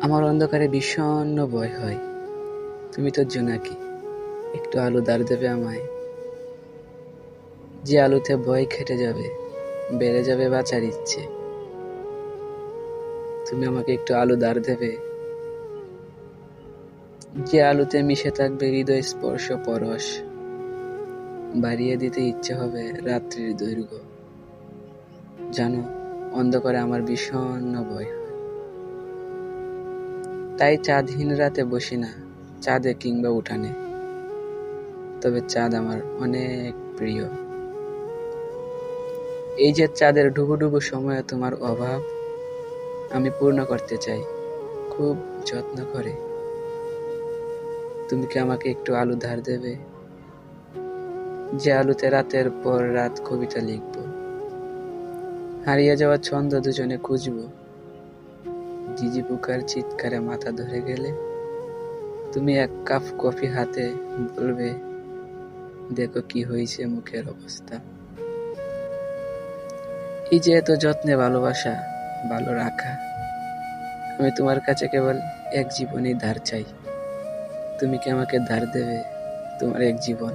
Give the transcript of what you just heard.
আমার অন্ধকারে বিষণ্ণ ভয় হয়। তুমি তো জোনাকি, একটু আলো ধার দেবে আমায়? যে আলোতে ভয় কেটে যাবে, বেড়ে যাবে বাঁচার ইচ্ছে। তুমি আমাকে একটু আলো ধার দেবে? যে আলোতে মিশে থাকবে হৃদয় স্পর্শ পরশ, বাড়িয়ে দিতে ইচ্ছে হবে রাত্রির দৈর্ঘ্য। জানো, অন্ধকারে আমার বিষণ্ণ ভয় হয়। তাই চাঁদহীন রাতে বসি না ছাদে কিংবা উঠানে। তবে চাঁদ আমার অনেক প্রিয়। এই যে চাঁদের ডুবো ডুবো সময়ে তোমার অভাব আমি পূর্ণ করতে চাই, খুব যত্ন করে। তুমি কি আমাকে একটু আলো ধার দেবে? যে আলোতে রাতের পর রাত কবিতা লিখব, হারিয়ে যাওয়া ছন্দ দুজনে খুঁজব। ঝিঝি পোকার চিৎকারে মাথা ধরে গেলে তুমি এক কাপ কফি হাতে বলবে, দেখো কি হয়েছে মুখের অবস্থা। এই যে এত যত্নে ভালোবাসা, ভালো রাখা, আমি তোমার কাছে কেবল এক জীবনই ধার চাই। তুমি কি আমাকে ধার দেবে তোমার এক জীবন?